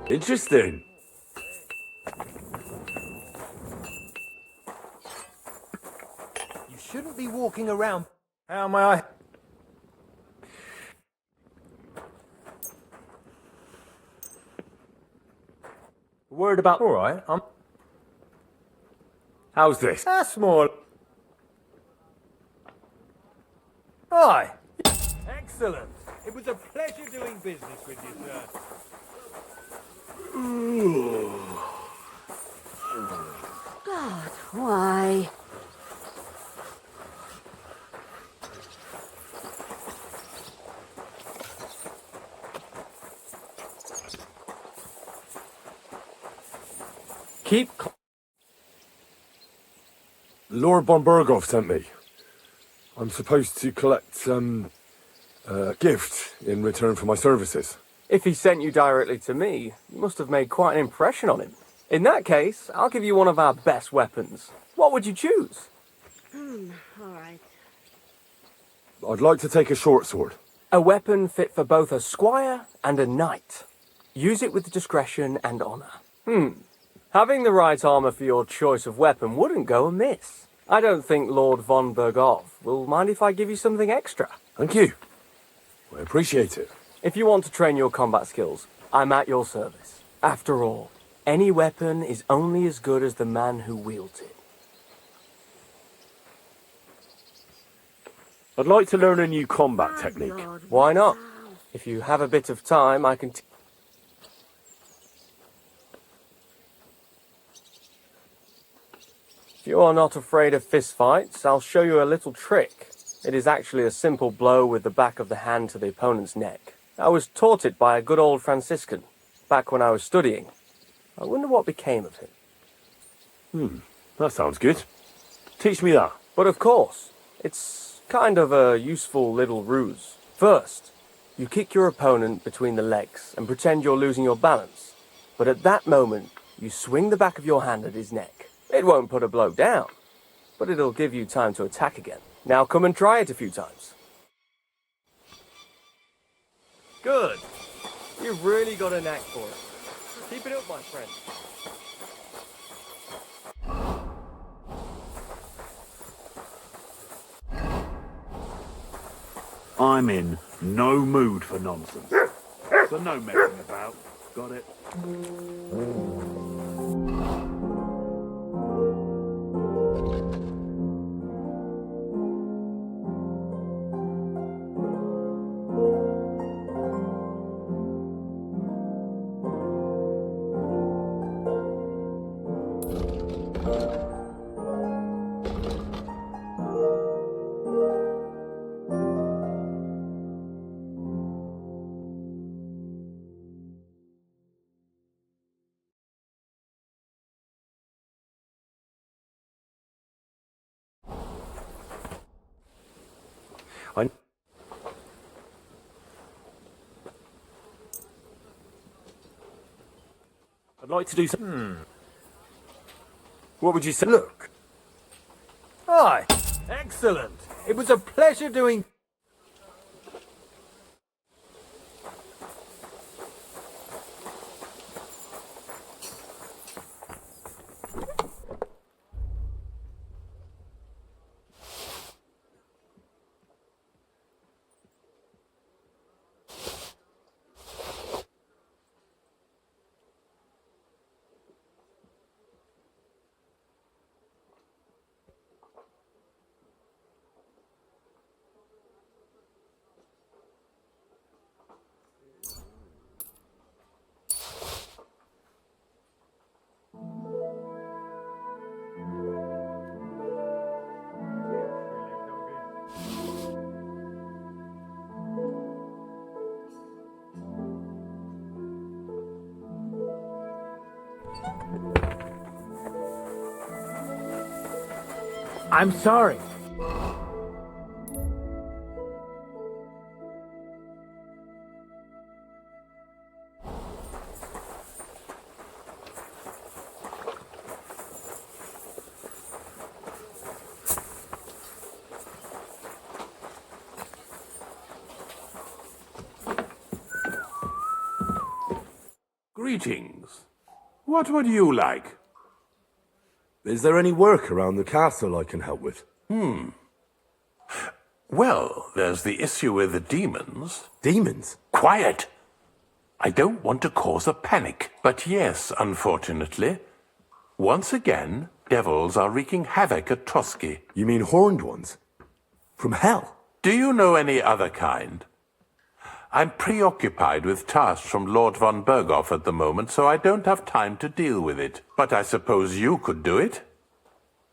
Interesting. You shouldn't be walking around. How may I? Word about... All right, How's this? That's more... Aye. Excellent. It was a pleasure doing business with you, sir. God, why? Keep... Lord von Bergov sent me. I'm supposed to collect, a gift in return for my services. If he sent you directly to me, you must have made quite an impression on him. In that case, I'll give you one of our best weapons. What would you choose? All right. I'd like to take a short sword. A weapon fit for both a squire and a knight. Use it with discretion and honor. Having the right armor for your choice of weapon wouldn't go amiss. I don't think Lord von Bergov will mind if I give you something extra. Thank you. I appreciate it. If you want to train your combat skills, I'm at your service. After all, any weapon is only as good as the man who wields it. I'd like to learn a new combat technique. Why not? If you have a bit of time, I can... If you are not afraid of fistfights, I'll show you a little trick. It is actually a simple blow with the back of the hand to the opponent's neck. I was taught it by a good old Franciscan, back when I was studying. I wonder what became of him. That sounds good. Teach me that. But of course, it's kind of a useful little ruse. First, you kick your opponent between the legs and pretend you're losing your balance. But at that moment, you swing the back of your hand at his neck. It won't put a blow down, but it'll give you time to attack again. Now come and try it a few times. Good. You've really got a knack for it. Keep it up, my friend. I'm in no mood for nonsense. So no messing about. Got it? I'd like to do some... What would you say? Look. Aye. Excellent. It was a pleasure doing... I'm sorry. Greetings. What would you like? Is there any work around the castle I can help with? Well, there's the issue with the demons. Demons? Quiet! I don't want to cause a panic, but yes, unfortunately. Once again, devils are wreaking havoc at Trotsky. You mean horned ones? From hell? Do you know any other kind? I'm preoccupied with tasks from Lord von Berghoff at the moment, so I don't have time to deal with it. But I suppose you could do it?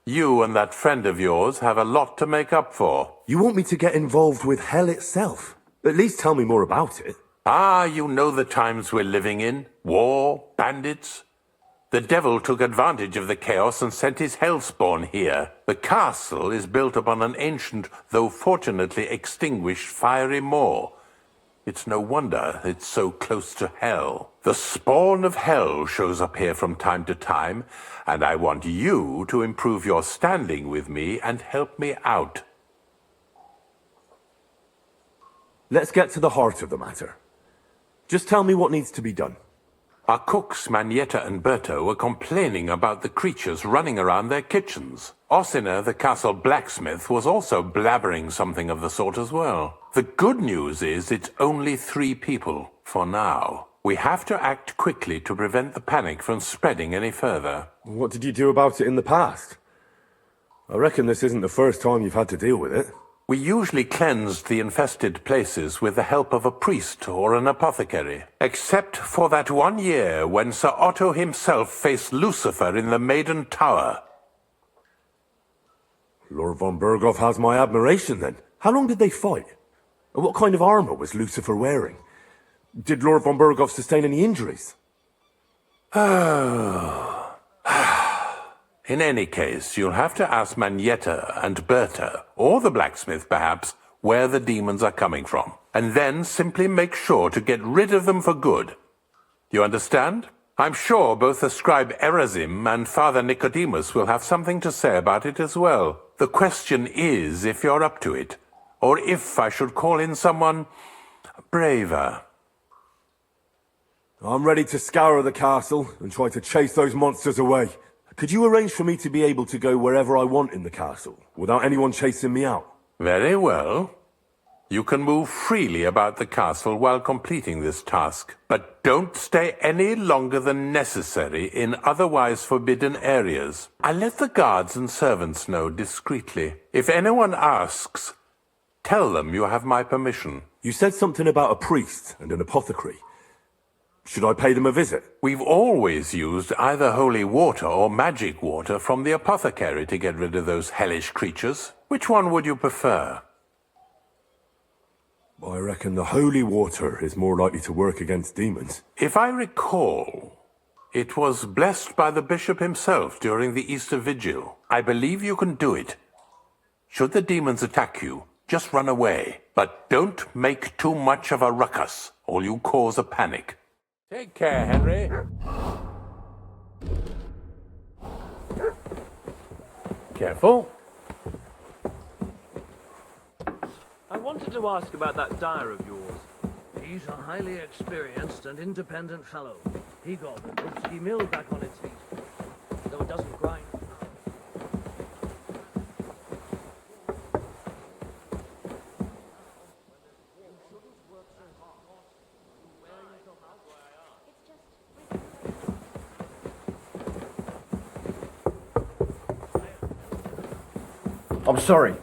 You and that friend of yours have a lot to make up for. You want me to get involved with hell itself? At least tell me more about it. Ah, you know the times we're living in. War, bandits. The devil took advantage of the chaos and sent his hellspawn here. The castle is built upon an ancient, though fortunately extinguished, fiery moor. It's no wonder it's so close to hell. The spawn of hell shows up here from time to time, and I want you to improve your standing with me and help me out. Let's get to the heart of the matter. Just tell me what needs to be done. Our cooks, Maneta and Berto, were complaining about the creatures running around their kitchens. Osina, the castle blacksmith, was also blabbering something of the sort as well. The good news is it's only 3 people, for now. We have to act quickly to prevent the panic from spreading any further. What did you do about it in the past? I reckon this isn't the first time you've had to deal with it. We usually cleansed the infested places with the help of a priest or an apothecary. Except for that one year when Sir Otto himself faced Lucifer in the Maiden Tower. Lord von Berghoff has my admiration then. How long did they fight? And what kind of armour was Lucifer wearing? Did Lord von Berghoff sustain any injuries? In any case, you'll have to ask Maneta and Berta, or the blacksmith perhaps, where the demons are coming from. And then simply make sure to get rid of them for good. You understand? I'm sure both the scribe Erazimom and Father Nicodemus will have something to say about it as well. The question is if you're up to it, or if I should call in someone braver. I'm ready to scour the castle and try to chase those monsters away. Could you arrange for me to be able to go wherever I want in the castle, without anyone chasing me out? Very well. You can move freely about the castle while completing this task, but don't stay any longer than necessary in otherwise forbidden areas. I'll let the guards and servants know discreetly. If anyone asks, tell them you have my permission. You said something about a priest and an apothecary. Should I pay them a visit? We've always used either holy water or magic water from the apothecary to get rid of those hellish creatures. Which one would you prefer? I reckon the holy water is more likely to work against demons. If I recall, it was blessed by the bishop himself during the Easter Vigil. I believe you can do it. Should the demons attack you, just run away. But don't make too much of a ruckus, or you cause a panic. Take care, Henry. Careful. I wanted to ask about that dyer of yours. He's a highly experienced and independent fellow. He got the Drupsky mill back on its feet, though it doesn't grind. I'm sorry.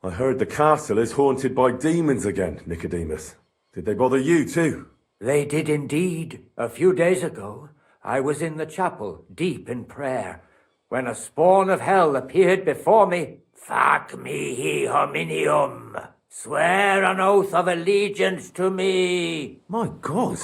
I heard the castle is haunted by demons again, Nicodemus. Did they bother you too? They did indeed. A few days ago, I was in the chapel, deep in prayer, when a spawn of hell appeared before me. Fac mihi hominium. Swear an oath of allegiance to me. My God.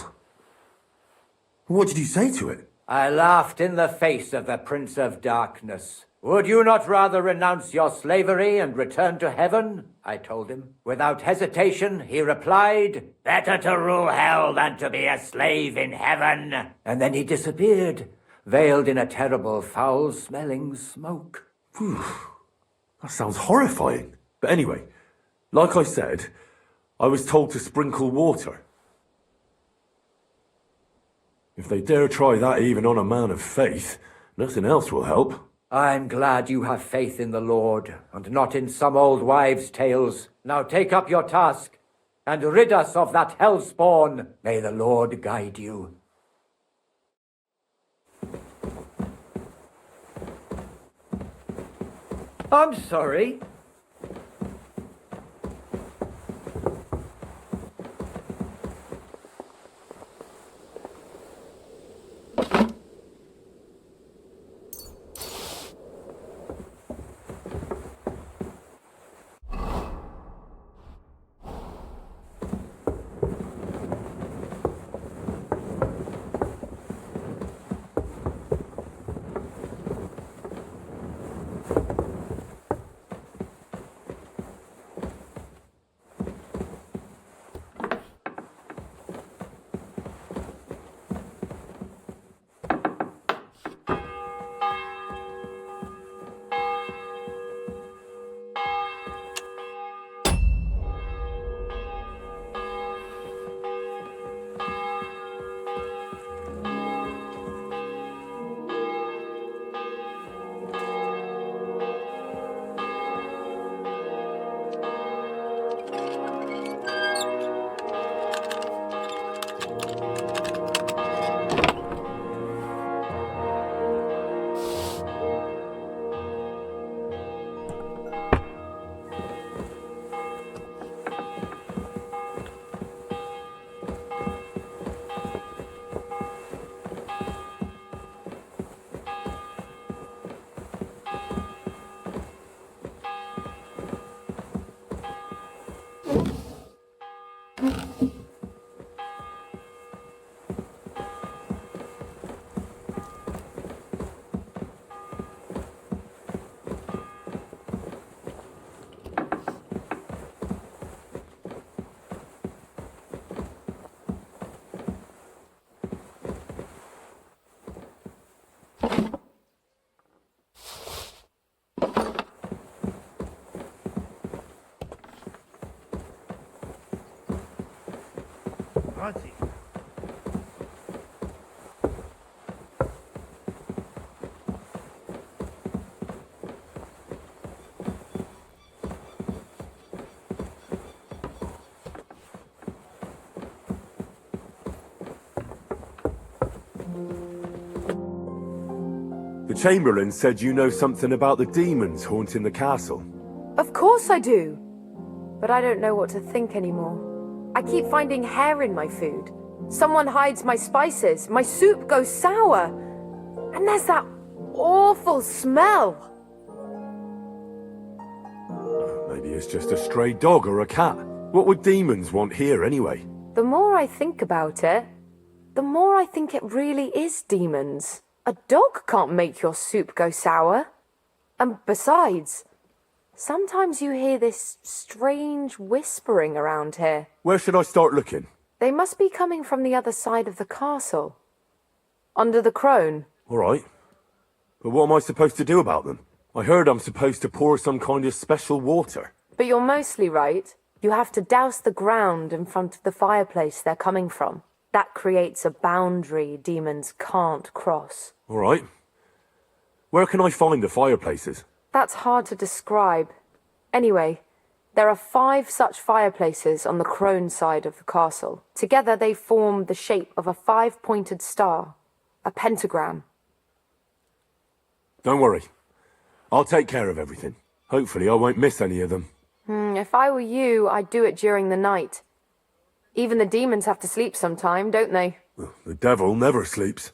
What did you say to it? I laughed in the face of the Prince of Darkness. Would you not rather renounce your slavery and return to heaven? I told him. Without hesitation, he replied, better to rule hell than to be a slave in heaven. And then he disappeared, veiled in a terrible, foul-smelling smoke. Whew. That sounds horrifying. But anyway, like I said, I was told to sprinkle water. If they dare try that even on a man of faith, nothing else will help. I'm glad you have faith in the Lord, and not in some old wives' tales. Now take up your task, and rid us of that hellspawn. May the Lord guide you. I'm sorry. The Chamberlain said you know something about the demons haunting the castle. Of course I do. But I don't know what to think anymore. I keep finding hair in my food. Someone hides my spices. My soup goes sour. And there's that awful smell. Maybe it's just a stray dog or a cat. What would demons want here anyway? The more I think about it, the more I think it really is demons. A dog can't make your soup go sour. And besides, sometimes you hear this strange whispering around here. Where should I start looking? They must be coming from the other side of the castle. Under the crone. All right. But what am I supposed to do about them? I heard I'm supposed to pour some kind of special water. But you're mostly right. You have to douse the ground in front of the fireplace they're coming from. That creates a boundary demons can't cross. All right. Where can I find the fireplaces? That's hard to describe. Anyway, there are 5 such fireplaces on the crone side of the castle. Together they form the shape of a 5-pointed star, a pentagram. Don't worry. I'll take care of everything. Hopefully I won't miss any of them. If I were you, I'd do it during the night. Even the demons have to sleep sometime, don't they? The devil never sleeps.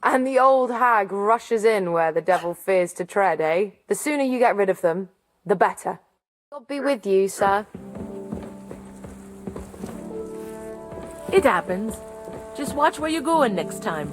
And the old hag rushes in where the devil fears to tread, eh? The sooner you get rid of them, the better. God be with you, sir. It happens. Just watch where you're going next time.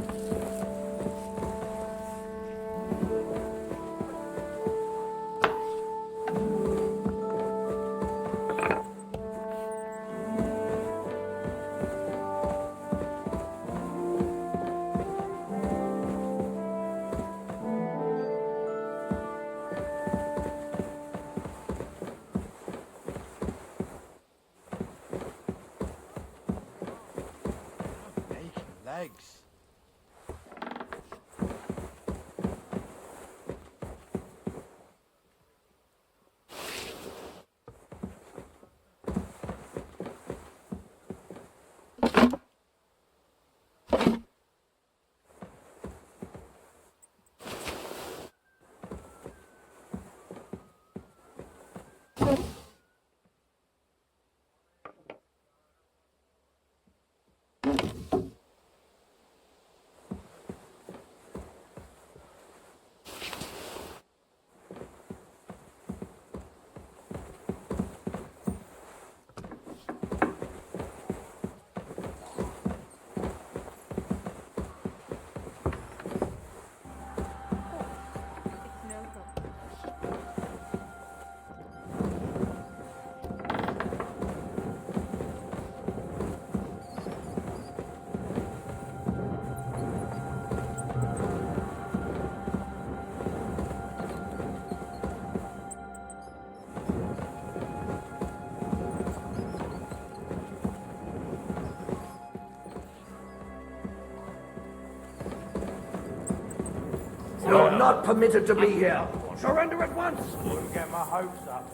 You're not permitted to be here. Surrender at once. Wouldn't get my hopes up.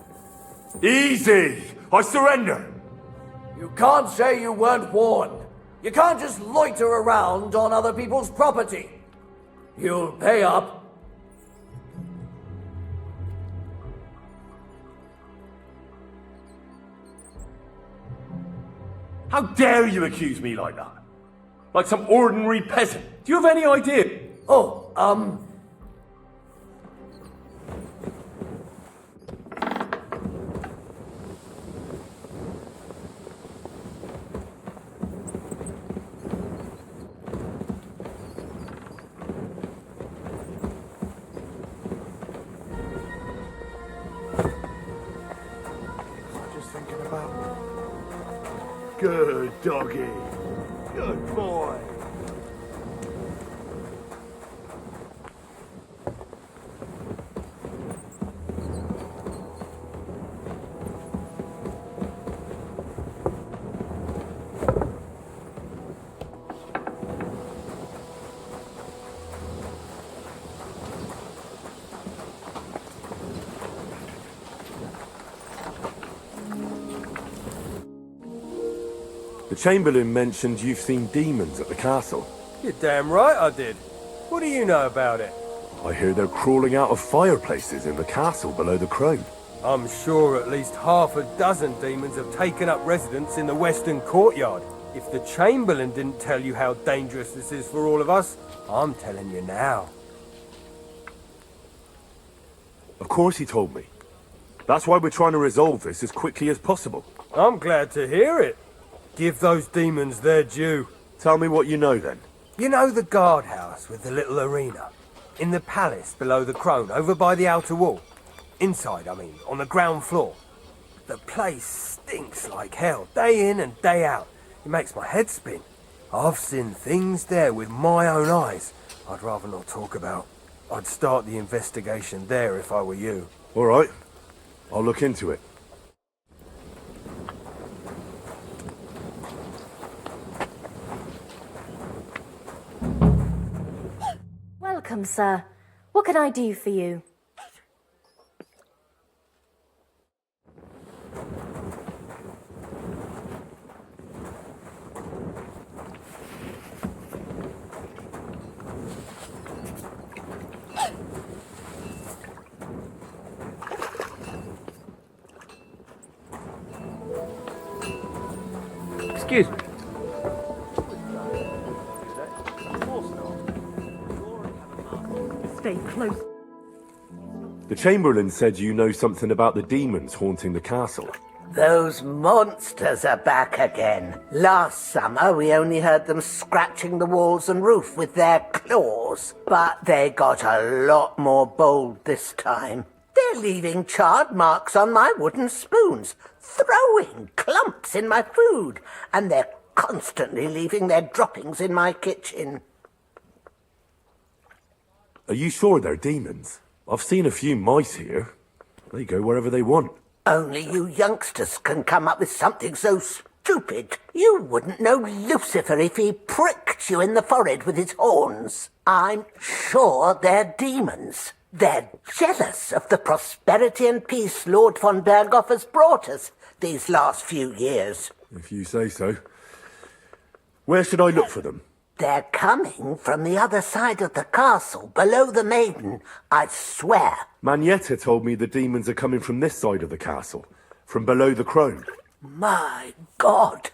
Easy! I surrender! You can't say you weren't warned. You can't just loiter around on other people's property. You'll pay up. How dare you accuse me like that? Like some ordinary peasant. Do you have any idea? Oh, Good doggy. Good boy. The Chamberlain mentioned you've seen demons at the castle. You're damn right I did. What do you know about it? I hear they're crawling out of fireplaces in the castle below the crown. I'm sure at least half a dozen demons have taken up residence in the western courtyard. If the Chamberlain didn't tell you how dangerous this is for all of us, I'm telling you now. Of course he told me. That's why we're trying to resolve this as quickly as possible. I'm glad to hear it. Give those demons their due. Tell me what you know then. You know the guardhouse with the little arena? In the palace below the crone, over by the outer wall? Inside, I mean, on the ground floor. The place stinks like hell, day in and day out. It makes my head spin. I've seen things there with my own eyes I'd rather not talk about. I'd start the investigation there if I were you. All right. I'll look into it. Welcome, sir. What can I do for you? Excuse me. Stay close. The Chamberlain said you know something about the demons haunting the castle. Those monsters are back again. Last summer we only heard them scratching the walls and roof with their claws. But they got a lot more bold this time. They're leaving charred marks on my wooden spoons, throwing clumps in my food, and they're constantly leaving their droppings in my kitchen. Are you sure they're demons? I've seen a few mice here. They go wherever they want. Only you youngsters can come up with something so stupid. You wouldn't know Lucifer if he pricked you in the forehead with his horns. I'm sure they're demons. They're jealous of the prosperity and peace Lord von Berghoff has brought us these last few years. If you say so. Where should I look for them? They're coming from the other side of the castle, below the maiden, I swear. Maneta told me the demons are coming from this side of the castle, from below the crone. My God,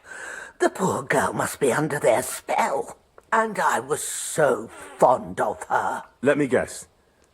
the poor girl must be under their spell. And I was so fond of her. Let me guess.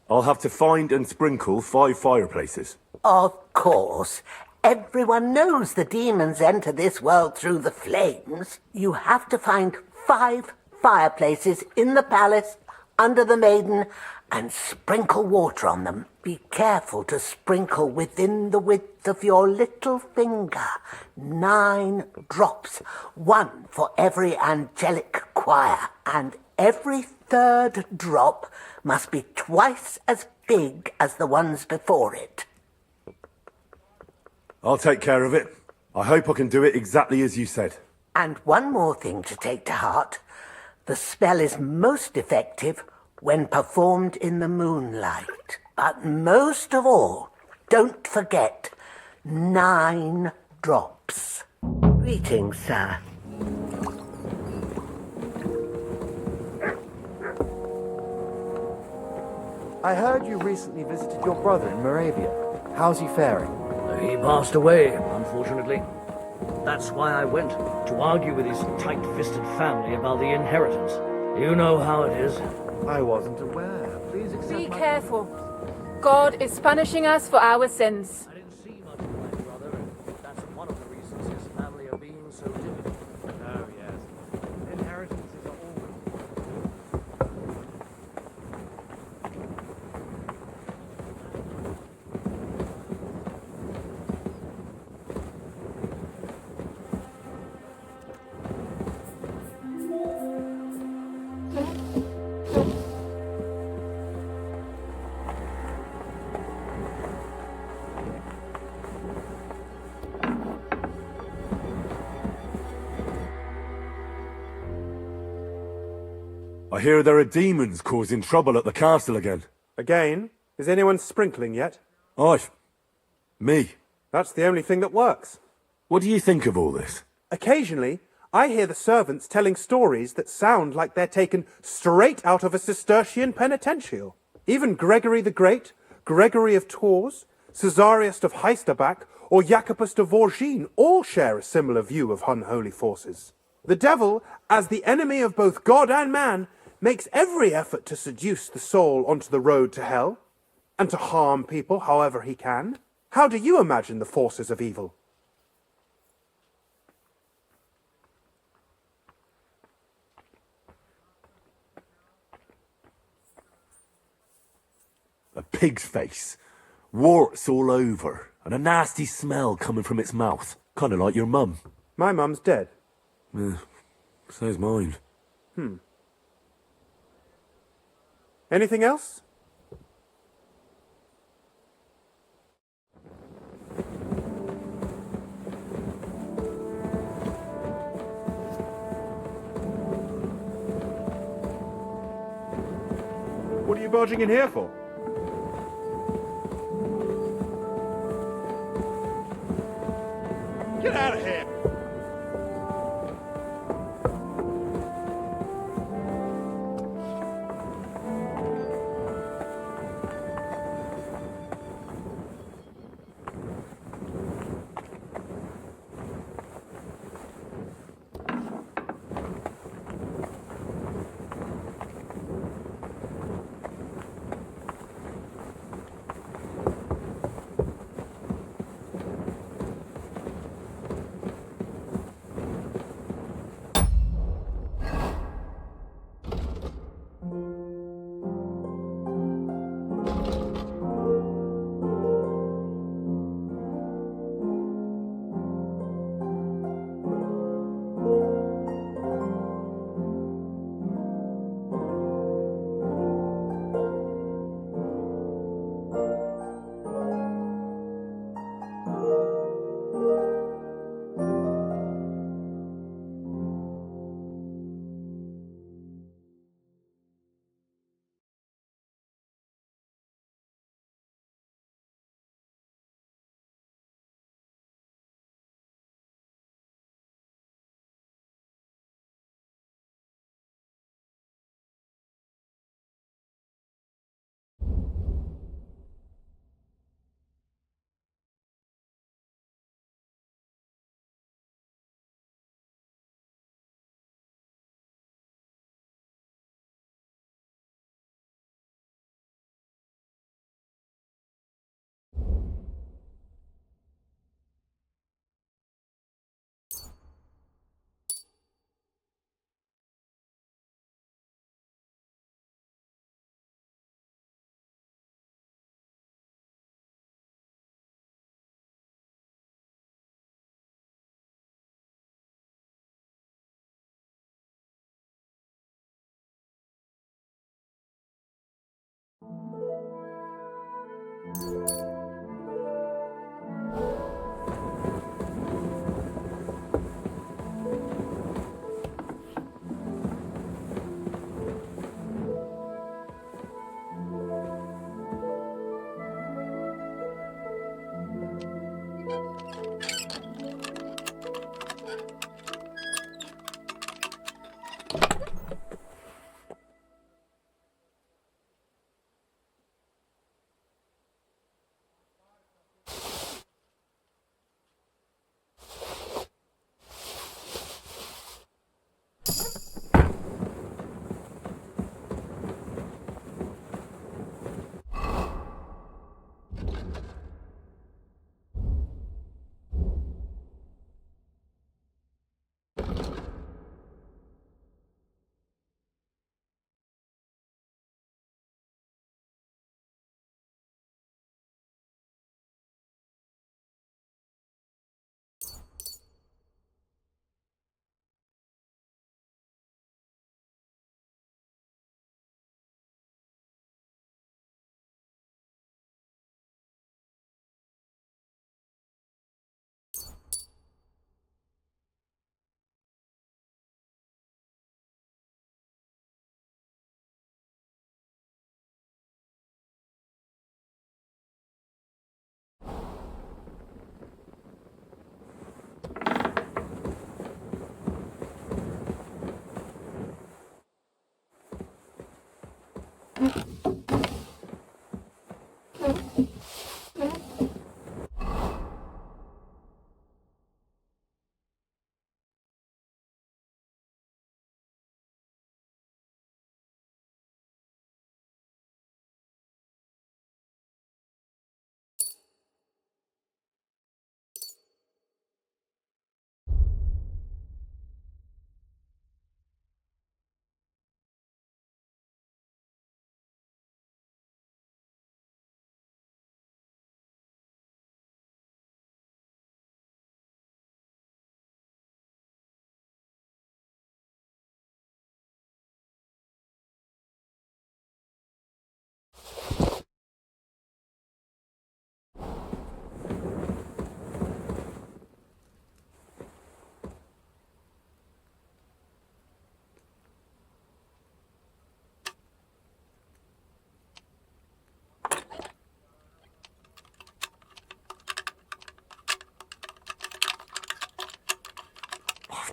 I'll have to find and sprinkle 5 fireplaces. Of course. Everyone knows the demons enter this world through the flames. You have to find 5 fireplaces in the palace, under the maiden, and sprinkle water on them. Be careful to sprinkle within the width of your little finger. 9 drops, 1 for every angelic choir, and every 3rd drop must be twice as big as the ones before it. I'll take care of it. I hope I can do it exactly as you said. And one more thing to take to heart. The spell is most effective when performed in the moonlight. But most of all, don't forget 9 drops. Greetings, sir. I heard you recently visited your brother in Moravia. How's he faring? He passed away, unfortunately. That's why I went, to argue with his tight-fisted family about the inheritance. You know how it is. I wasn't aware. Please accept Be my... careful. God is punishing us for our sins. I didn't see much of my brother, and that's one of the reasons his family are being so difficult. Oh, yes. Inheritances are always... I hear there are demons causing trouble at the castle again. Again? Is anyone sprinkling yet? Me. That's the only thing that works. What do you think of all this? Occasionally, I hear the servants telling stories that sound like they're taken straight out of a Cistercian penitential. Even Gregory the Great, Gregory of Tours, Caesarius of Heisterbach, or Jacobus de Vorgine all share a similar view of unholy forces. The devil, as the enemy of both God and man, makes every effort to seduce the soul onto the road to hell, and to harm people however he can. How do you imagine the forces of evil? A pig's face, warts all over, and a nasty smell coming from its mouth. Kind of like your mum. My mum's dead. So's mine. Anything else? What are you barging in here for? Get out of here!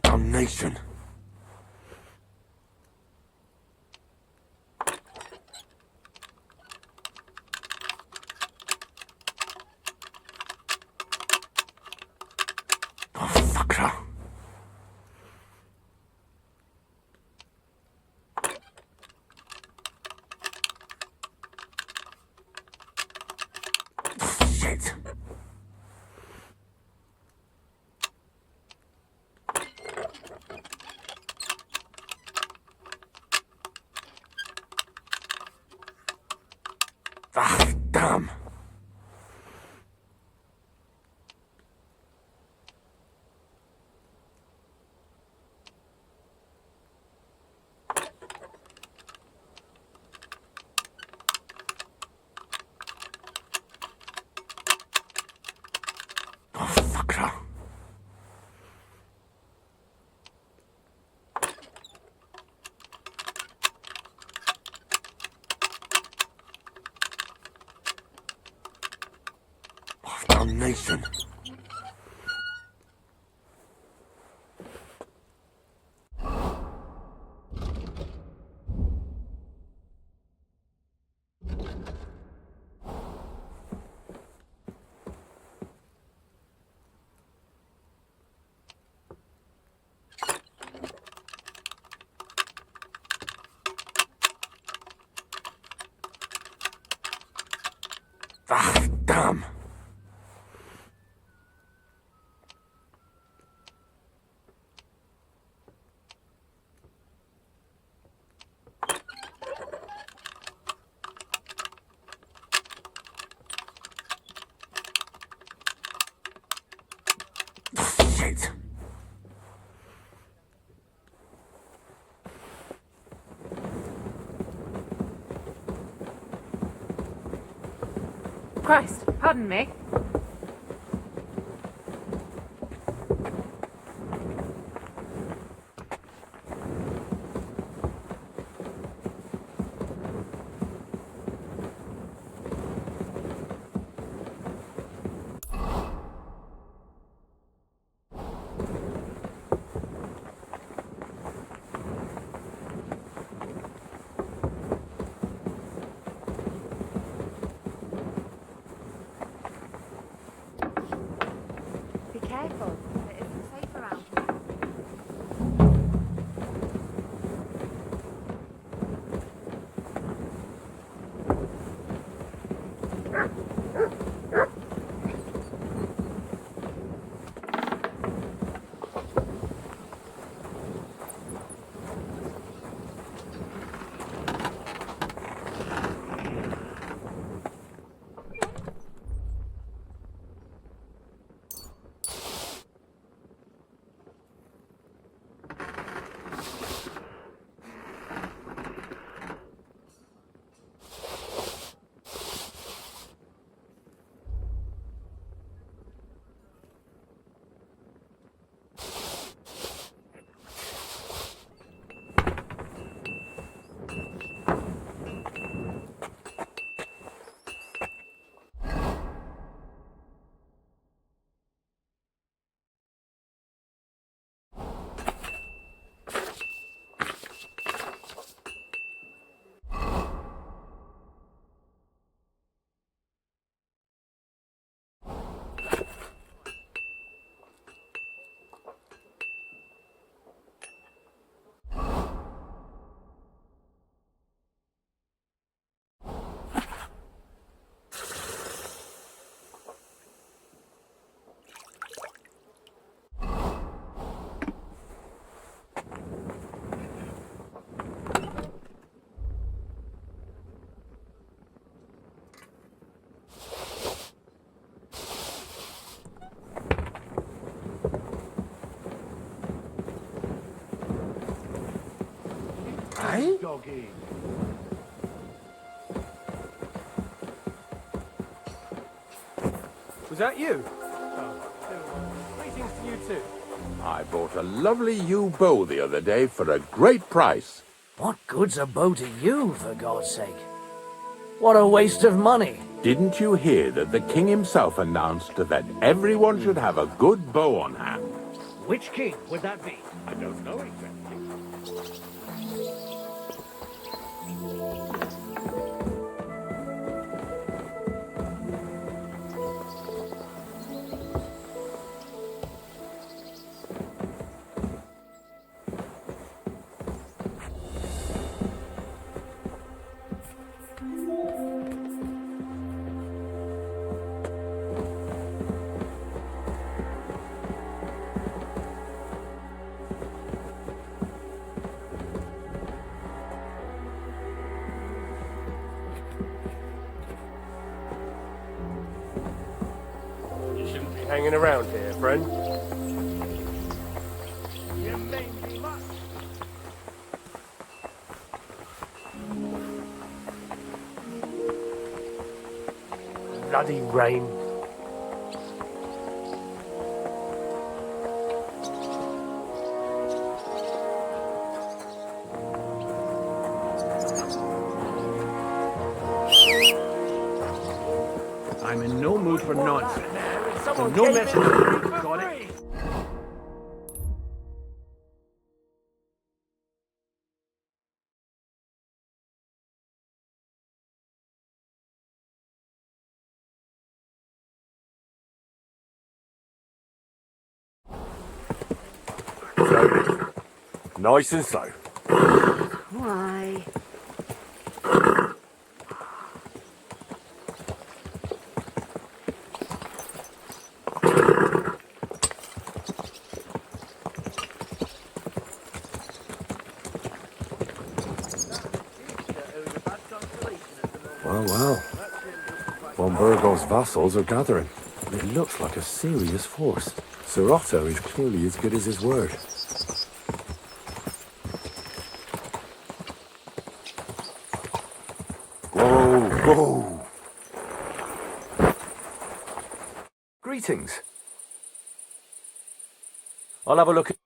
Damnation. Oh, fucker. Shit. Ah, damn. Oh, fucker. Damnation. Ah, damn. Shit. Christ, pardon me. doggy. Was that you? Greetings to you too. I bought a lovely yew bow the other day for a great price. What good's a bow to you, for God's sake? What a waste of money. Didn't you hear that the king himself announced that everyone should have a good bow on hand? Which king would that be? I don't know exactly. Hanging around here, friend. You may be much. Bloody rain. I'm in no mood for nonsense. So Someone no gave messing. it to me for Got free. it? Nice and slow. Why? Well. Von Bergov's vassals are gathering. It looks like a serious force. Sir Otto is clearly as good as his word. Whoa! Greetings. I'll have a look at...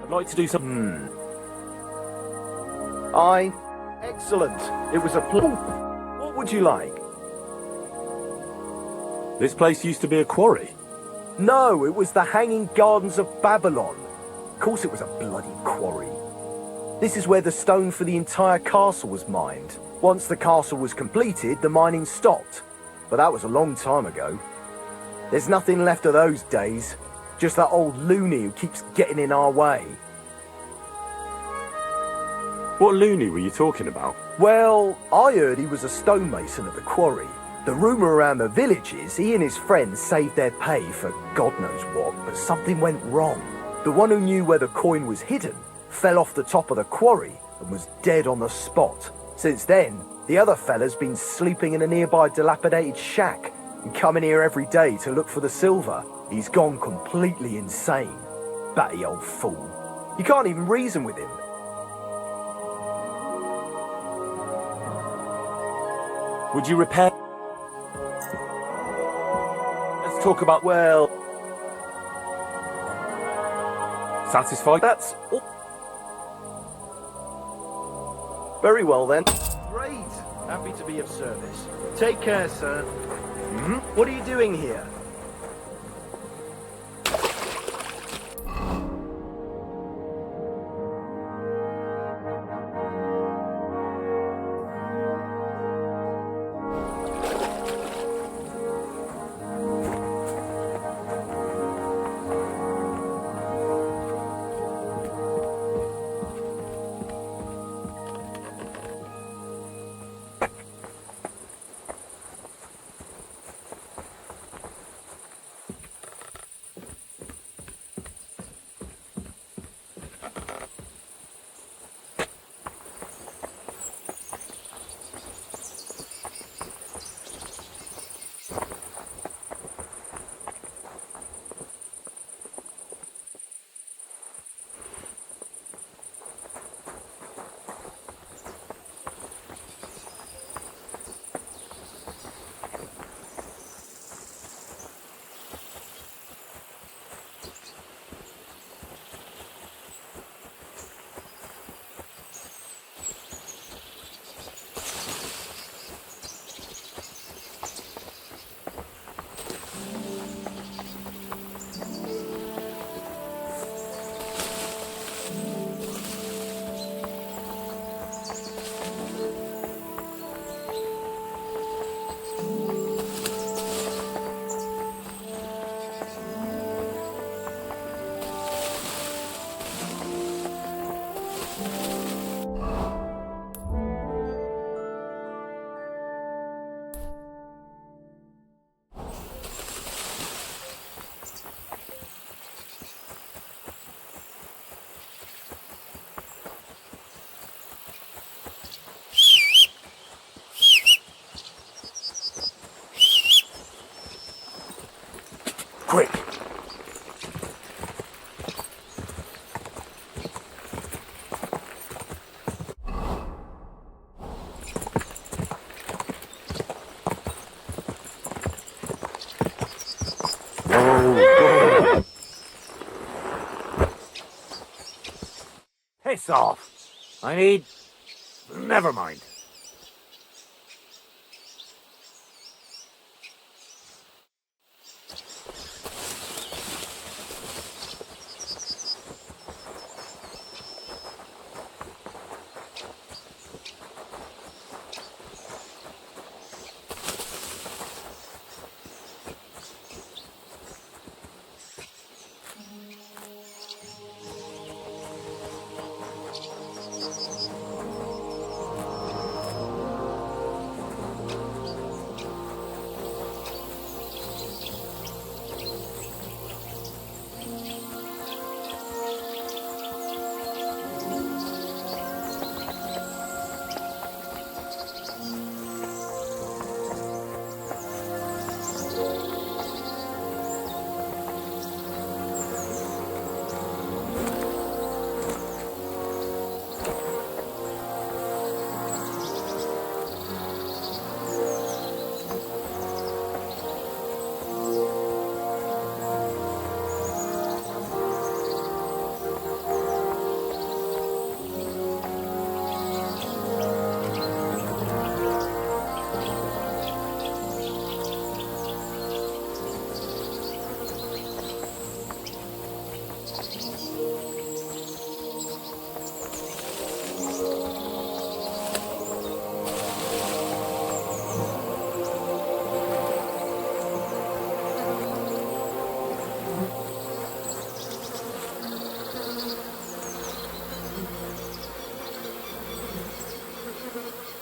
I'd like to do some... Excellent. It was a What would you like? This place used to be a quarry. No, it was the Hanging Gardens of Babylon. Of course it was a bloody quarry. This is where the stone for the entire castle was mined. Once the castle was completed, the mining stopped. But that was a long time ago. There's nothing left of those days. Just that old loony who keeps getting in our way. What loony were you talking about? Well, I heard he was a stonemason at the quarry. The rumour around the village is he and his friends saved their pay for God knows what, but something went wrong. The one who knew where the coin was hidden fell off the top of the quarry and was dead on the spot. Since then, the other fella's been sleeping in a nearby dilapidated shack and coming here every day to look for the silver. He's gone completely insane. Batty old fool. You can't even reason with him. Would you repair? Let's talk about, well... Satisfied? That's all. Very well then. Great. Happy to be of service. Take care, sir. What are you doing here? Quick! Piss off! I need... Never mind.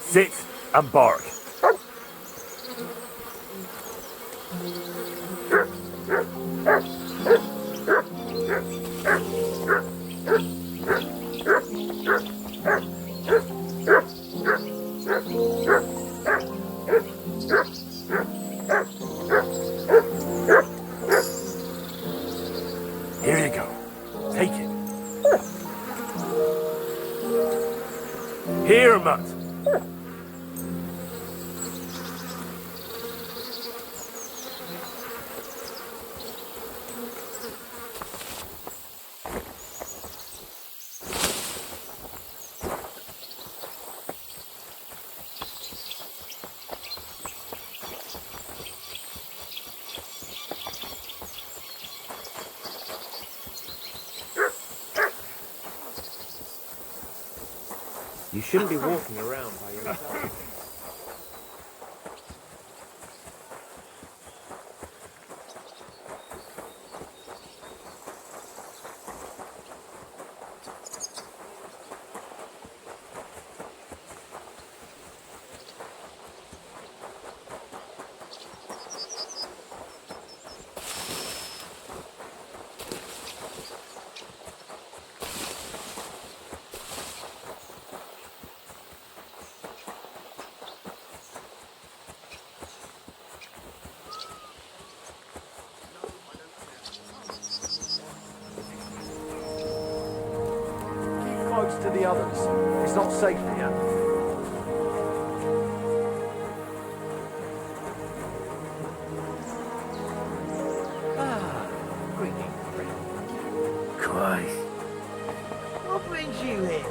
Sit and bark. Here you go. Take it. Here, Mutt. You shouldn't be walking around by yourself. To the others. It's not safe here. Greeting, friend. Christ. What brings you here?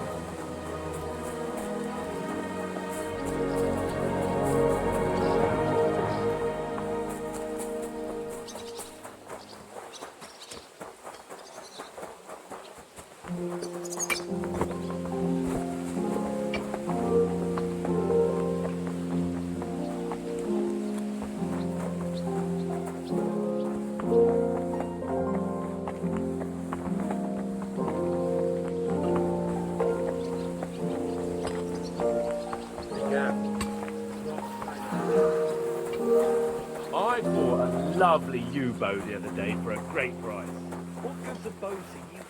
I bought a lovely U-bow the other day for a great price. What good's a bow to you?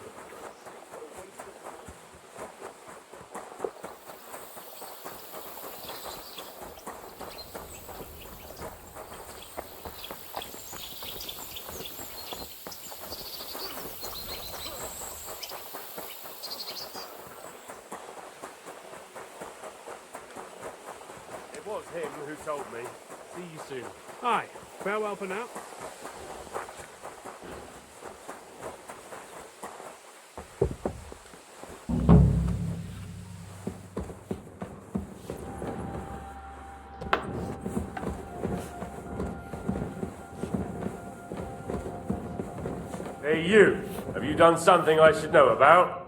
told me. See you soon. Aye, farewell for now. Hey, you. Have you done something I should know about?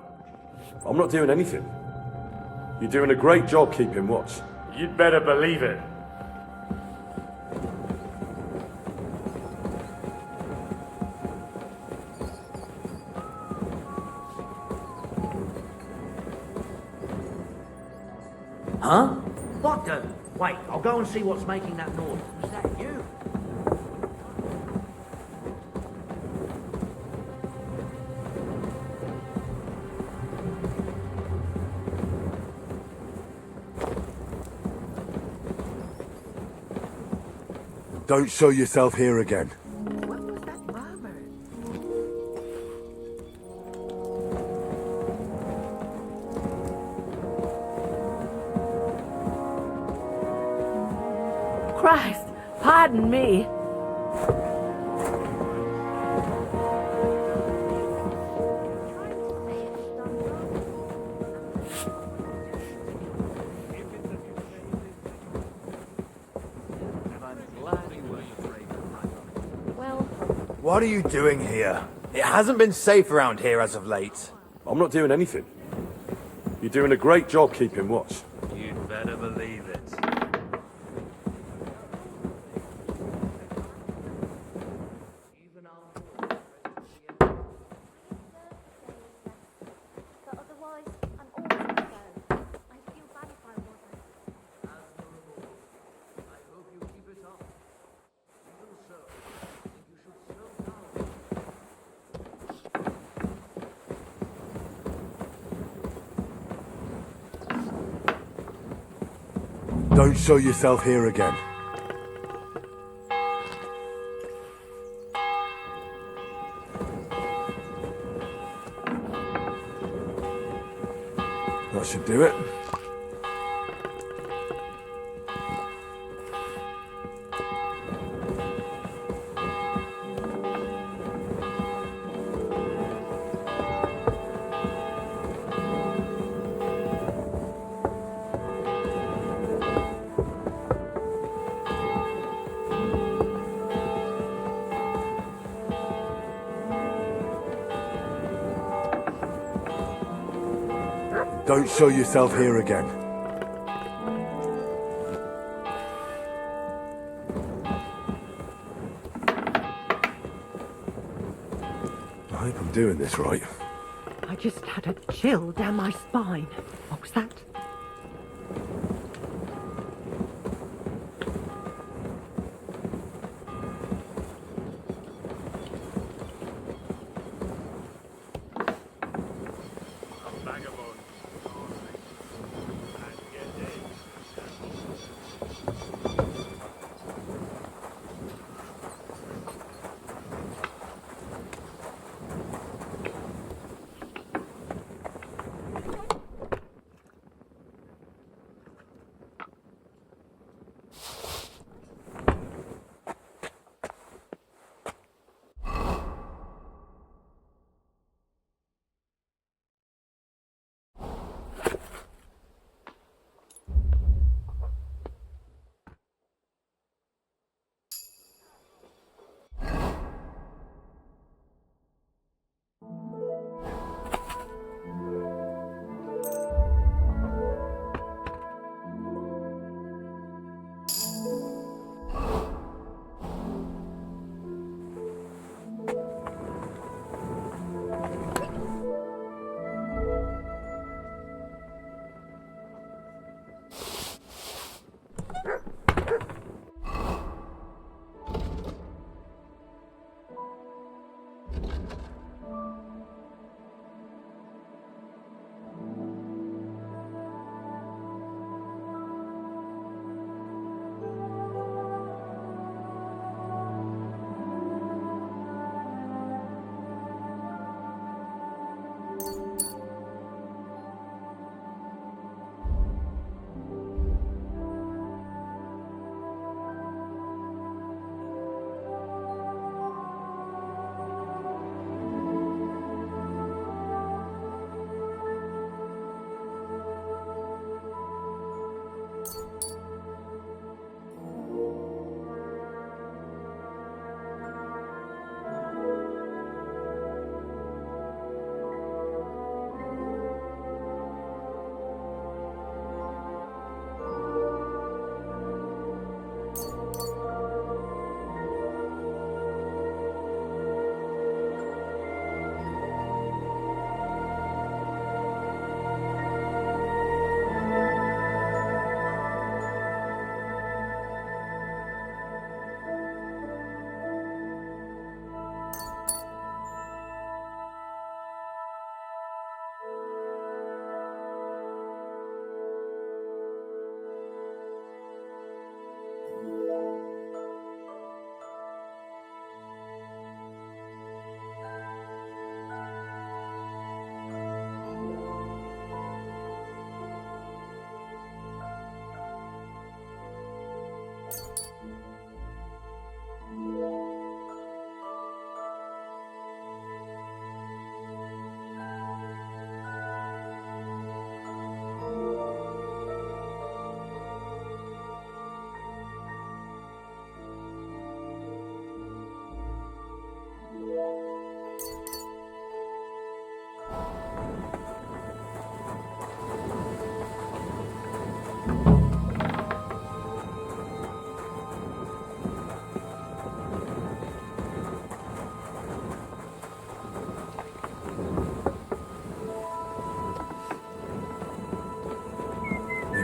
I'm not doing anything. You're doing a great job keeping watch. You'd better believe it. Huh? What the? Wait, I'll go and see what's making that noise. Was that you? Don't show yourself here again. What was that murmur? Christ, pardon me. What are you doing here? It hasn't been safe around here as of late. I'm not doing anything. You're doing a great job keeping watch. You'd better believe it. Don't show yourself here again. That should do it. Don't show yourself here again. I hope I'm doing this right. I just had a chill down my spine. What was that?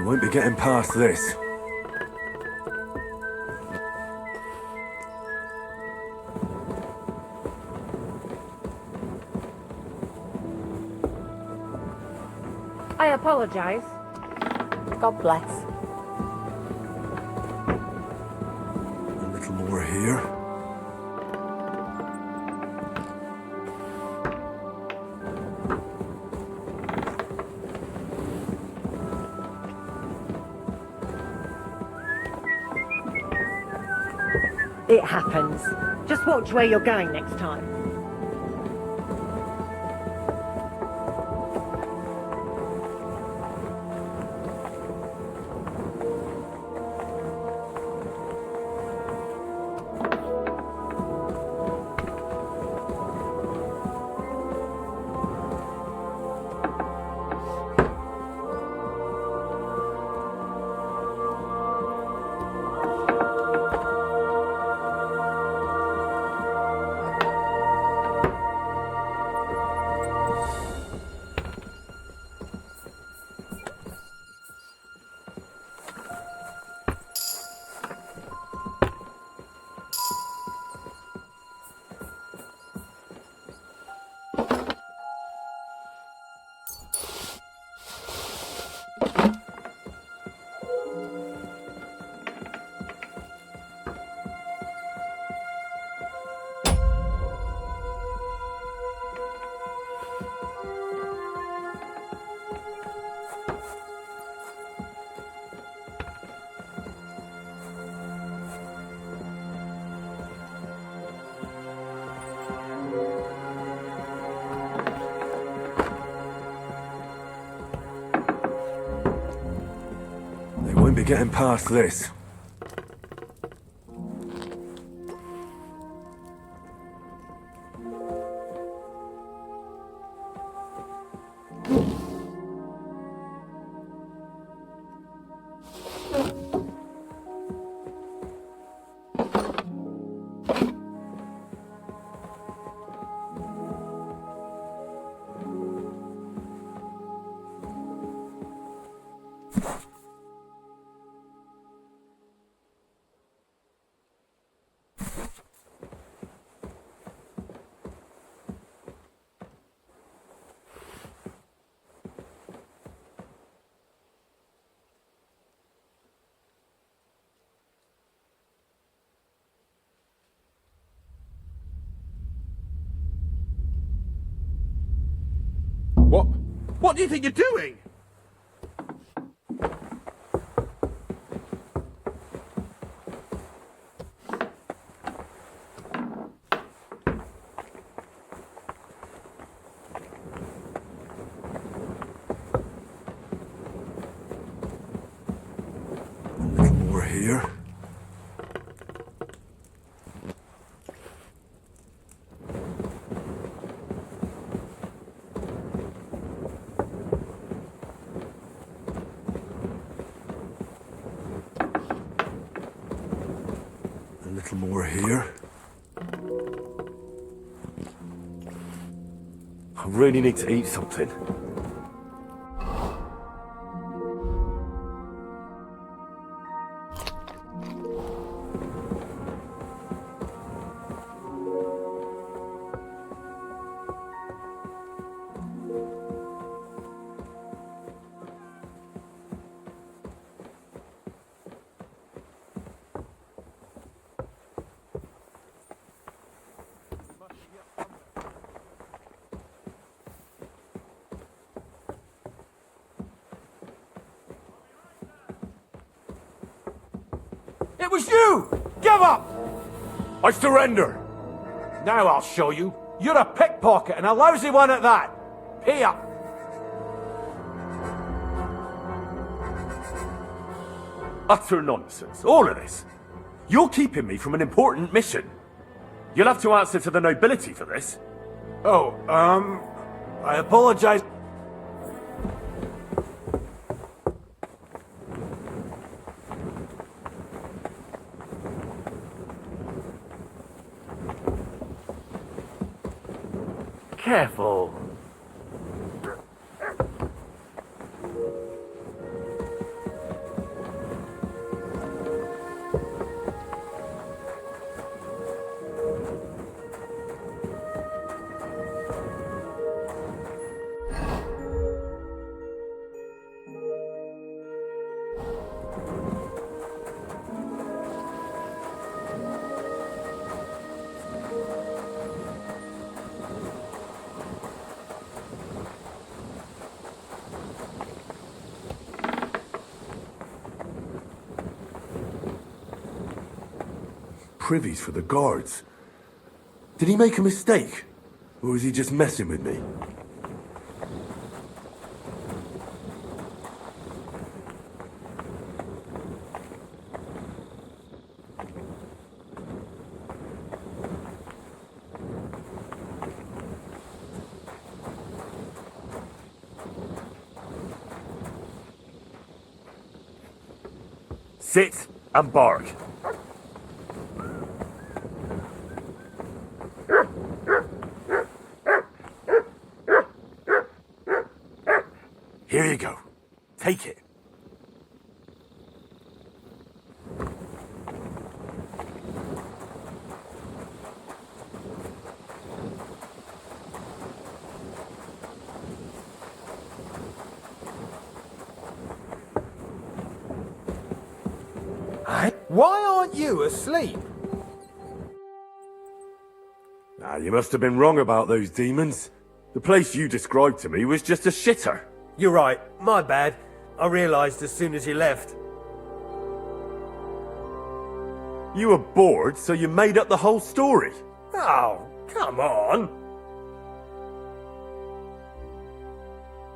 won't be getting past this. I apologize. God bless. A little more here. It happens. Just watch where you're going next time. Won't be getting past this. What do you think you're doing? A little more here. More here. I really need to eat something. It was you! Give up! I surrender! Now I'll show you. You're a pickpocket and a lousy one at that. Pay up! Utter nonsense, all of this. You're keeping me from an important mission. You'll have to answer to the nobility for this. Oh, I apologize. Careful. privies for the guards. Did he make a mistake? Or was he just messing with me? Sit and bark. Here you go. Take it. Why aren't you asleep? You must have been wrong about those demons. The place you described to me was just a shitter. You're right, my bad. I realised as soon as you left. You were bored, so you made up the whole story. Oh, come on.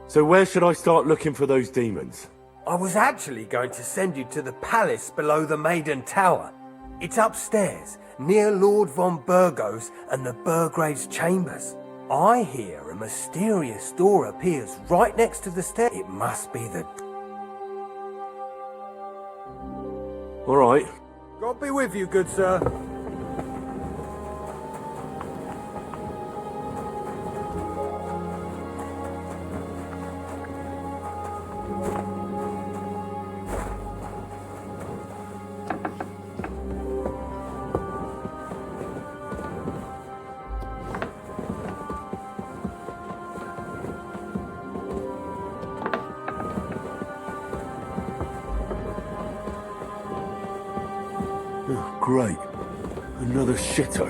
So where should I start looking for those demons? I was actually going to send you to the palace below the Maiden Tower. It's upstairs, near Lord von Burgos and the Burgrave's chambers. I hear a mysterious door appears right next to the stair. It must be the... All right. God be with you, good sir. Great. Another shitter.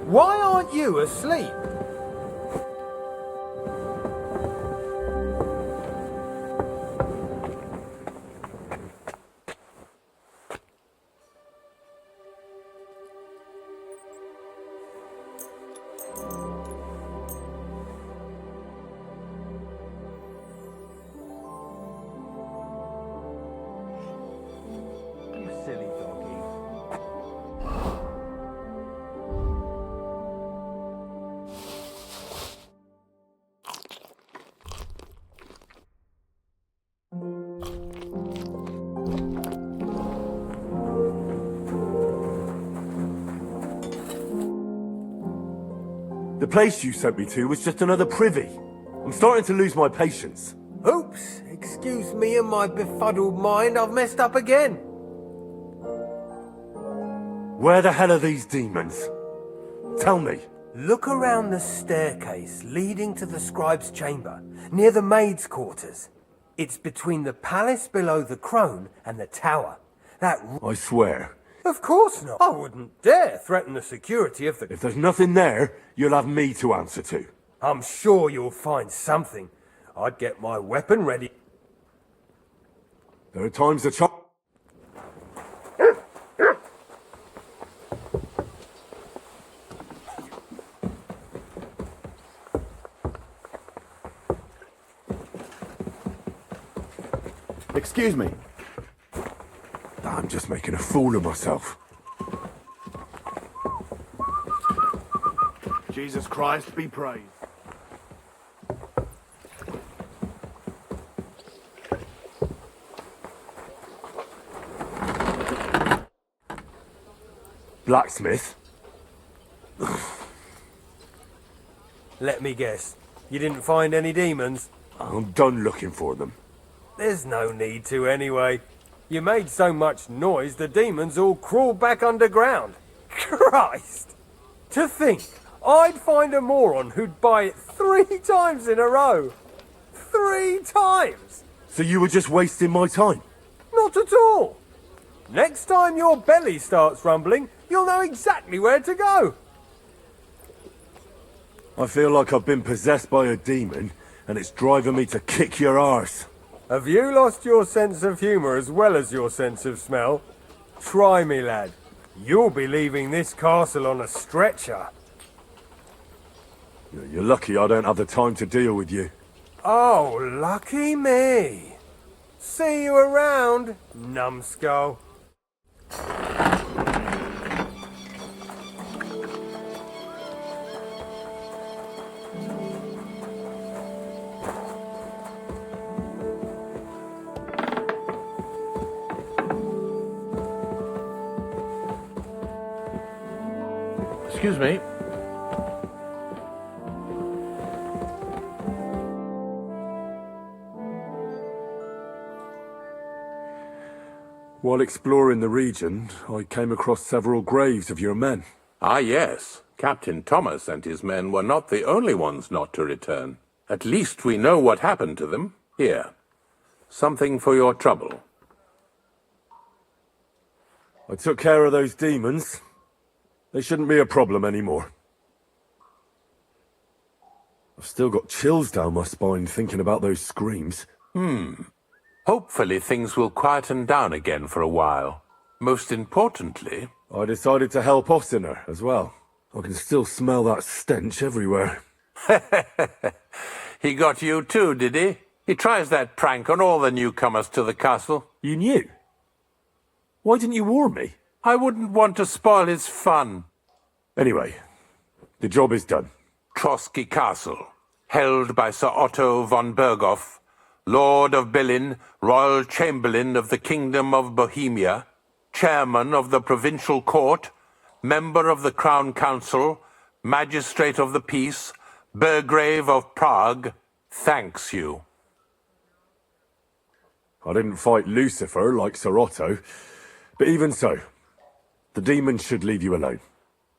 Why aren't you asleep? The place you sent me to was just another privy. I'm starting to lose my patience. Oops, excuse me and my befuddled mind, I've messed up again. Where the hell are these demons? Tell me. Look around the staircase leading to the scribe's chamber, near the maid's quarters. It's between the palace below the crone and the tower. I swear. Of course not. I wouldn't dare threaten the security of the... If there's nothing there, you'll have me to answer to. I'm sure you'll find something. I'd get my weapon ready. There are times the child... Excuse me. I'm just making a fool of myself. Jesus Christ be praised. Blacksmith? Let me guess. You didn't find any demons? I'm done looking for them. There's no need to anyway. You made so much noise the demons all crawled back underground. Christ! To think, I'd find a moron who'd buy it 3 times in a row. 3 times! So you were just wasting my time? Not at all. Next time your belly starts rumbling, you'll know exactly where to go. I feel like I've been possessed by a demon, and it's driving me to kick your arse. Have you lost your sense of humour as well as your sense of smell? Try me, lad. You'll be leaving this castle on a stretcher. You're lucky I don't have the time to deal with you. Oh, lucky me. See you around, numbskull. Excuse me. While exploring the region, I came across several graves of your men. Ah, yes. Captain Thomas and his men were not the only ones not to return. At least we know what happened to them. Here. Something for your trouble. I took care of those demons. They shouldn't be a problem anymore. I've still got chills down my spine thinking about those screams. Hopefully things will quieten down again for a while. Most importantly, I decided to help Osиной as well. I can still smell that stench everywhere. he got you too, did he? He tries that prank on all the newcomers to the castle. You knew? Why didn't you warn me? I wouldn't want to spoil his fun. Anyway, the job is done. Trosky Castle, held by Sir Otto von Berghoff, Lord of Billin, Royal Chamberlain of the Kingdom of Bohemia, Chairman of the Provincial Court, Member of the Crown Council, Magistrate of the Peace, Burgrave of Prague, thanks you. I didn't fight Lucifer like Sir Otto, but even so, the demons should leave you alone.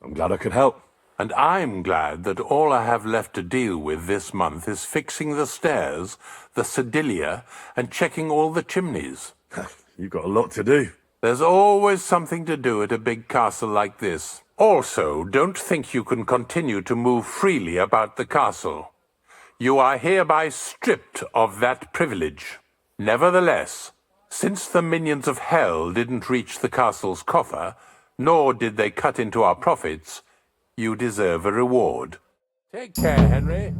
I'm glad I could help. And I'm glad that all I have left to deal with this month is fixing the stairs, the sedilia, and checking all the chimneys. You've got a lot to do. There's always something to do at a big castle like this. Also, don't think you can continue to move freely about the castle. You are hereby stripped of that privilege. Nevertheless, since the minions of hell didn't reach the castle's coffer, nor did they cut into our profits, you deserve a reward. Take care, Henry.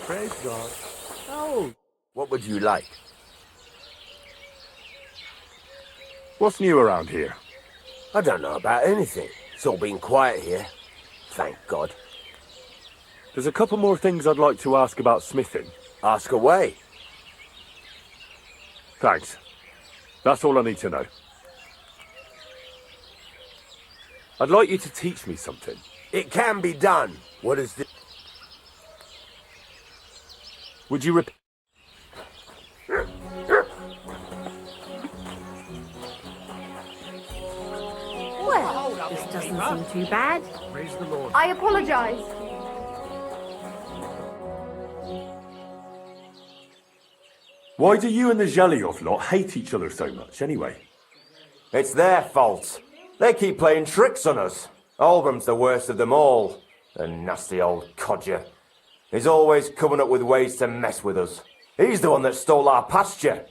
Praise God. Oh, what would you like? What's new around here? I don't know about anything. It's all been quiet here. Thank God. There's a couple more things I'd like to ask about smithing. Ask away. Thanks. That's all I need to know. I'd like you to teach me something. It can be done. What is this? Would you repeat? Well, this doesn't seem too bad. Praise the Lord. I apologize. Why do you and the Zhelyov lot hate each other so much, anyway? It's their fault. They keep playing tricks on us. Olbram's the worst of them all. The nasty old codger. He's always coming up with ways to mess with us. He's the one that stole our pasture.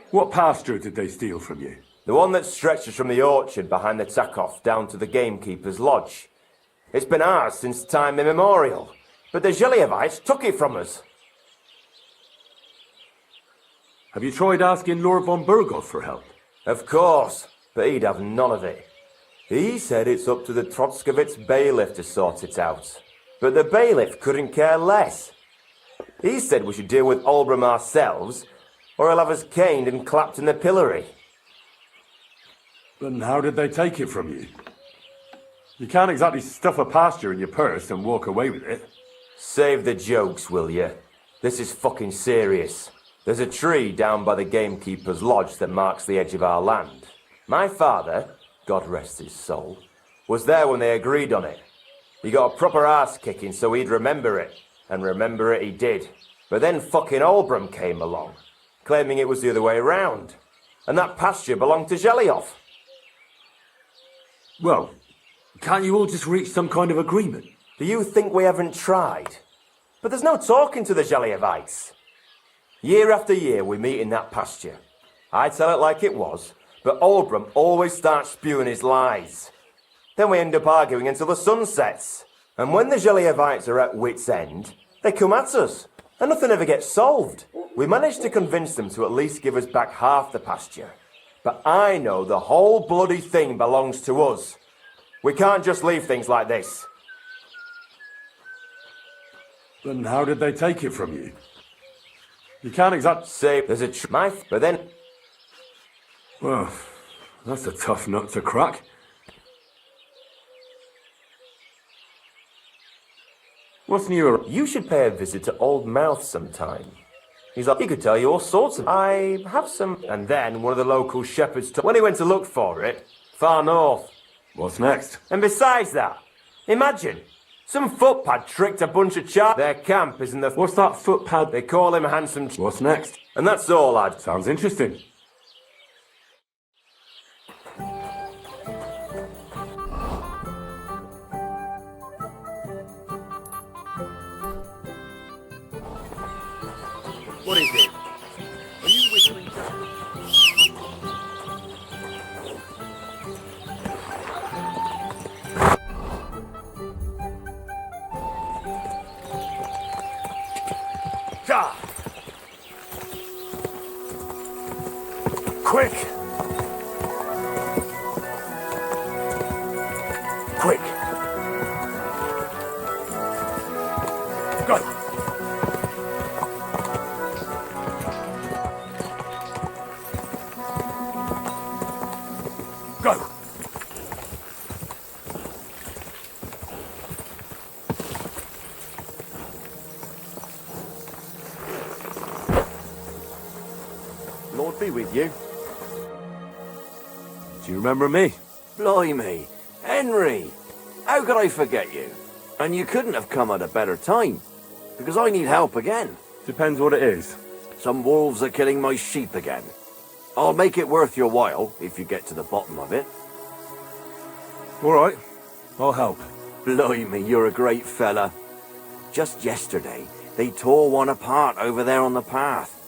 What pasture did they steal from you? The one that stretches from the orchard behind the Takov down to the gamekeeper's lodge. It's been ours since time immemorial. But the Geliovites took it from us. Have you tried asking Lord von Bürgov for help? Of course, but he'd have none of it. He said it's up to the Trotskovitz bailiff to sort it out. But the bailiff couldn't care less. He said we should deal with Olbram ourselves, or he'll have us caned and clapped in the pillory. Then how did they take it from you? You can't exactly stuff a pasture in your purse and walk away with it. Save the jokes, will you? This is fucking serious. There's a tree down by the gamekeeper's lodge that marks the edge of our land. My father, God rest his soul, was there when they agreed on it. He got a proper arse kicking so he'd remember it. And remember it he did. But then fucking Olbram came along, claiming it was the other way round. And that pasture belonged to Zheliov. Well, can't you all just reach some kind of agreement? Do you think we haven't tried? But there's no talking to the Zheliovites. Year after year we meet in that pasture. I tell it like it was, but Olbram always starts spewing his lies. Then we end up arguing until the sun sets. And when the Zheliovites are at wit's end, they come at us, and nothing ever gets solved. We managed to convince them to at least give us back half the pasture. But I know the whole bloody thing belongs to us. We can't just leave things like this. Then how did they take it from you? You can't exactly say there's a but then... Well, that's a tough nut to crack. What's new? You should pay a visit to Old Mouth sometime. He could tell you all sorts of... I have some... And then one of the local shepherds when he went to look for it, far north. What's next? And besides that, imagine, some footpad tricked a bunch of Their camp is in the... What's that footpad? They call him Handsome... What's next? And that's all, lad. Sounds interesting. What is it? Are you whistling? Ja! Quick! Quick! Go! Go! Lord be with you. Do you remember me? Blimey, Henry! How could I forget you? And you couldn't have come at a better time, because I need help again. Depends what it is. Some wolves are killing my sheep again. I'll make it worth your while, if you get to the bottom of it. All right, I'll help. Blimey, you're a great fella. Just yesterday, they tore one apart over there on the path.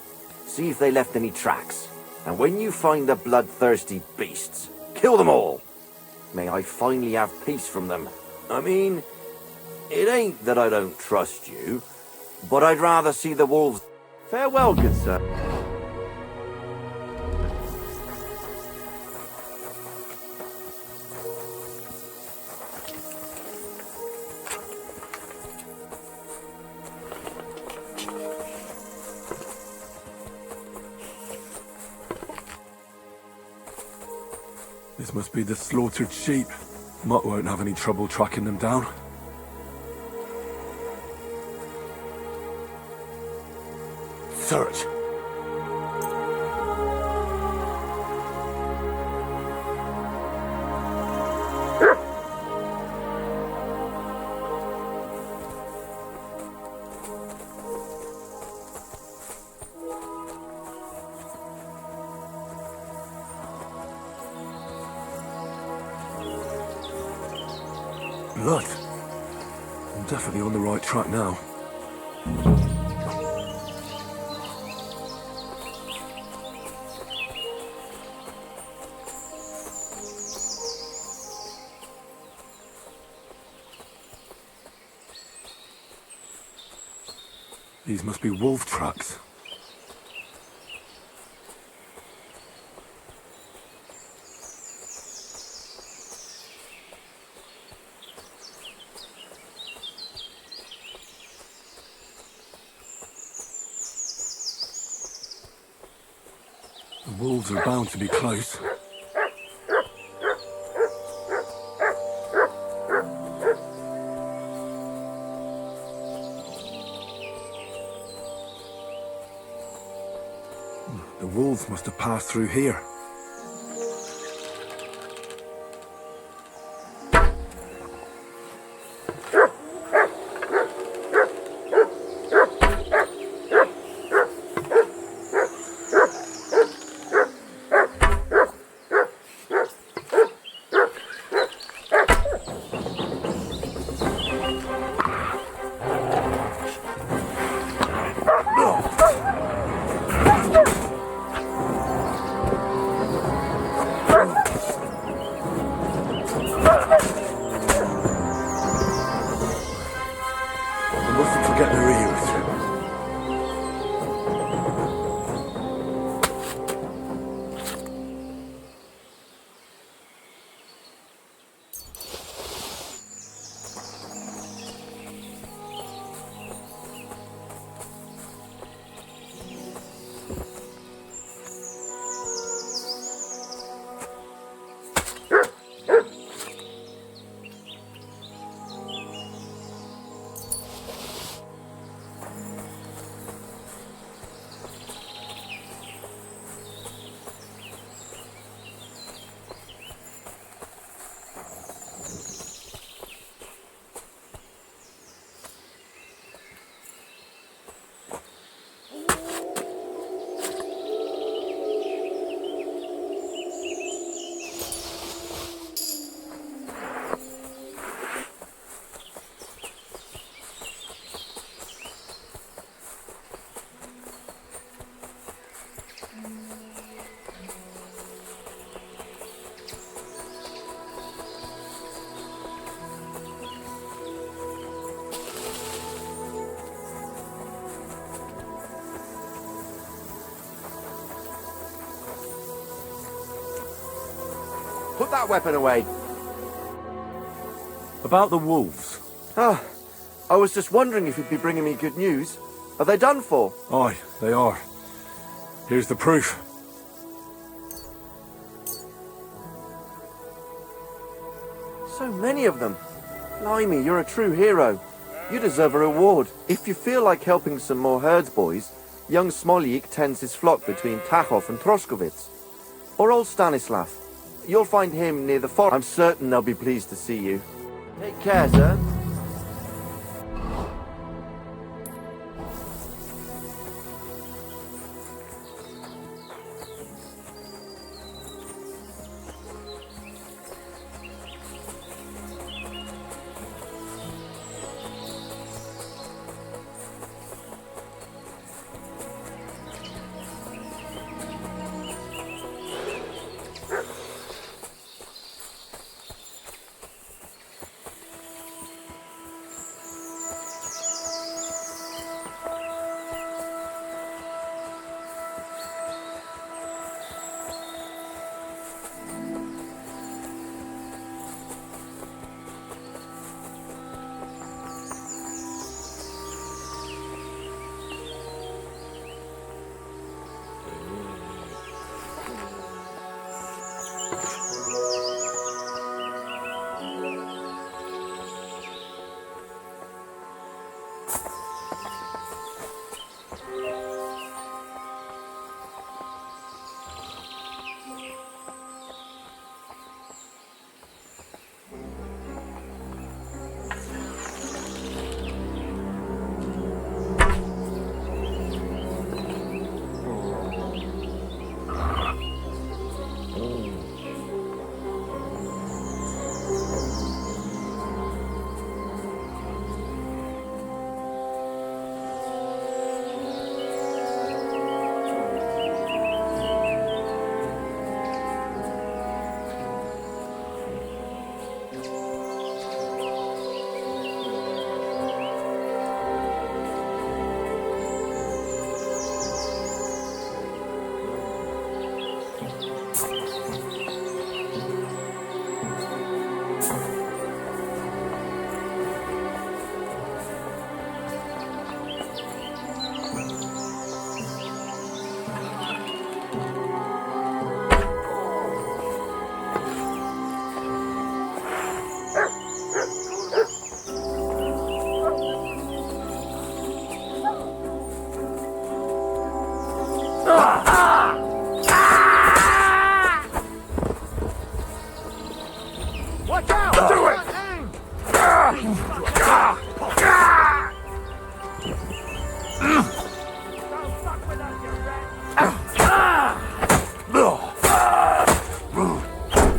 See if they left any tracks. And when you find the bloodthirsty beasts, kill them all. May I finally have peace from them. I mean, it ain't that I don't trust you, but I'd rather see the wolves... Farewell, good sir. This must be the slaughtered sheep. Mutt won't have any trouble tracking them down. Search. Blood. I'm definitely on the right track now. These must be wolf tracks. The wolves are bound to be close. The wolves must have passed through here. Put that weapon away. About the wolves. Ah, I was just wondering if you'd be bringing me good news. Are they done for? Aye, they are. Here's the proof. So many of them. Blimey, you're a true hero. You deserve a reward. If you feel like helping some more herds boys, young Smolik tends his flock between Tachov and Troskowitz. Or old Stanislav. You'll find him near the forest. I'm certain they'll be pleased to see you. Take care, sir.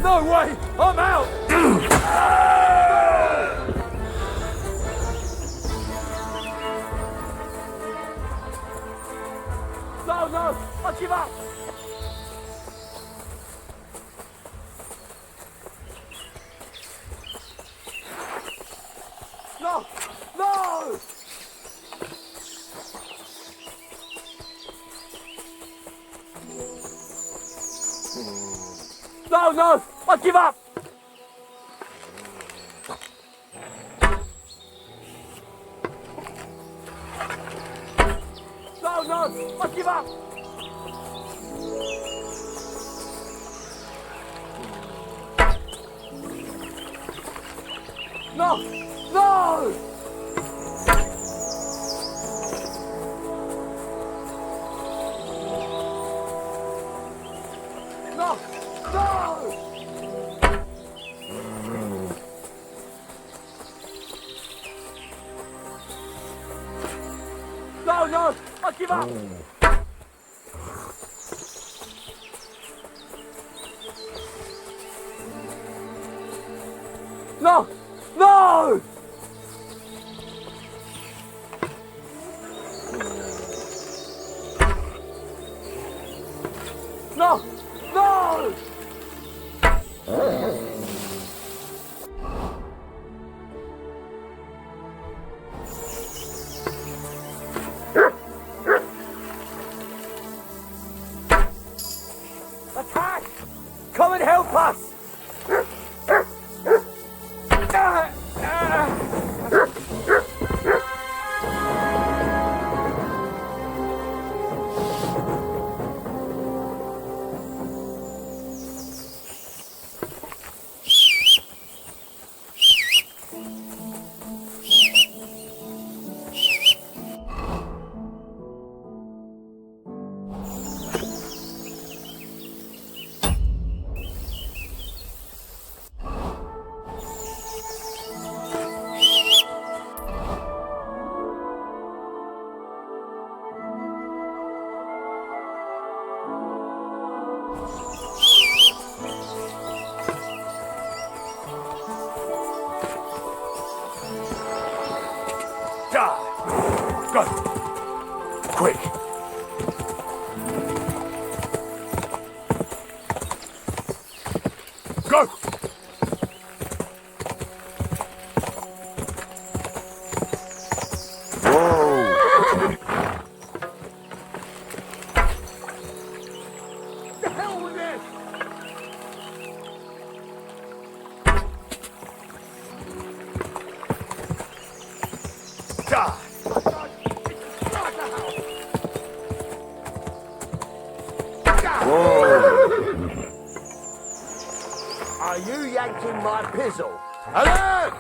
No way! I'm out! No! I give up! No! No! No! I give up! No! I give up! No! No! No! No! No! I give up! No! No! No! No! Attack! Come and help us! Go! Quick! Go! The hell with this! God! Are you yanking my pizzle? Alert!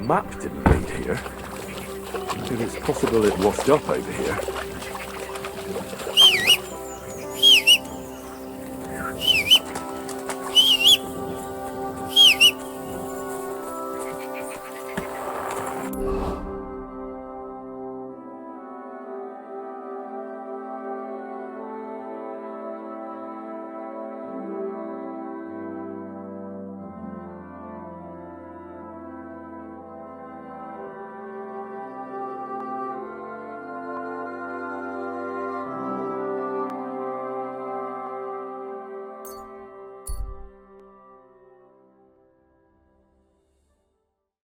map didn't lead here. Maybe it's possible it washed up over here.